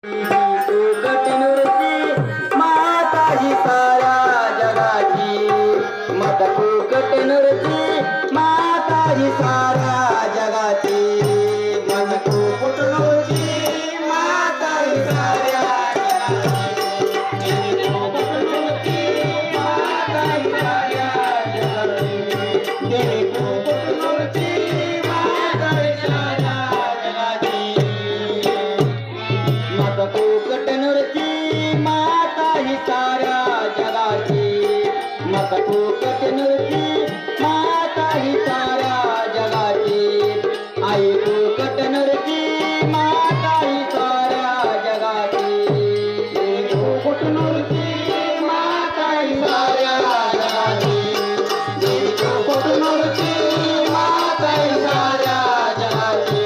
फुकट माता ही साऱ्या जगाची मत फुकट नृत्य माता ही साऱ्या जगाची मत फुकट नृत्य माता ही साऱ्या फुकट नृत्य माता ही साऱ्या जगाची आई फुकट नृत्य माता ही साऱ्या जगाची फुकट नृत्य माता ही साऱ्या जगाची फुकट नृत्य माता ही साऱ्या जगाची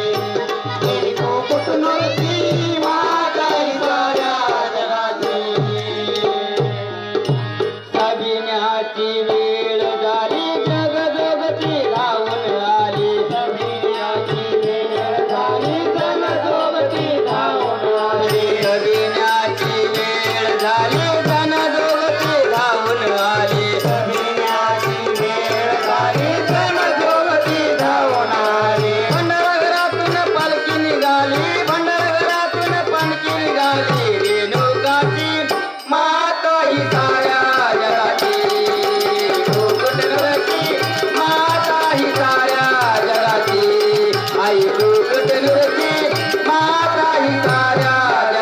फुकट नृत्य माता ही साऱ्या जगाची सबिन्याची वेळ झाली जग जोगती धावून आली सबिन्याची वेळ झाली जग जोगती धावून आली सबिन्याची वेळ झाली जन जोगती धावून आली सबिन्याची वेळ झाली जन जोगती धावून आली भंडारघरातून पालखी निघाली भंडारघरातून पालखी निघाली रेणुकाची माता ही साऱ्या आई फुकट नृत्य माता ही साऱ्या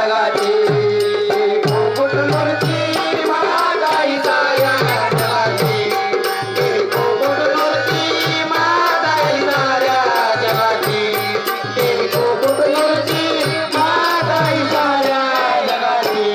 जगाची फुकट नृत्य माता ही साऱ्या जगाची फुकट नृत्य माता ही साऱ्या जगाची फुकट नृत्य माता ही साऱ्या जगाची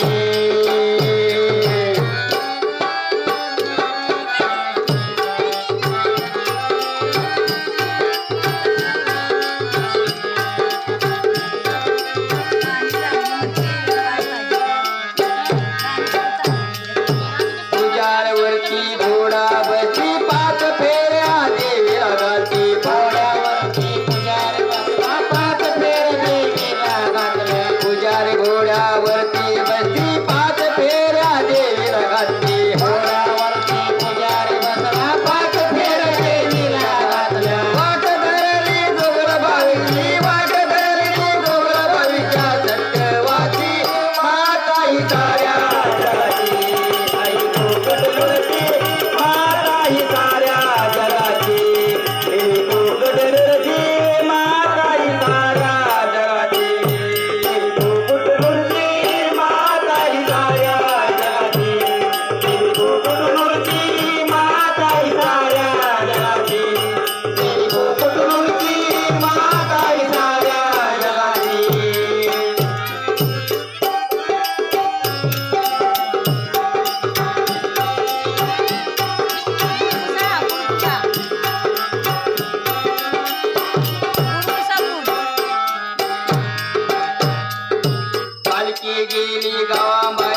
पुजारवरती घोडा बसली पाच फेऱ्या देवीला घातली घोड्यावरती पुजार बसला पाच फेऱ्या देवीला घातल्या पुजारी घोड्यावरती बसली पाच फेऱ्या देवीला घातली घोड्यावरती पुजारी बसला पाच फेऱ्या देवीला घातल्या वाट धरली जोगर भावीची वाट धरली जोगर भावीच्या सत्यवाची माता ही साऱ्या जगाची आई फुकट नृत्य माता ही साऱ्या जगाची फुकट नृत्य माता ही साऱ्या जगाची फुकट नृत्य माता ही साऱ्या जगाची फुकट नृत्य माता ही साऱ्या जगाची फुकट नृत्य माता ही साऱ्या जगाची पालखी गेली गावामध्ये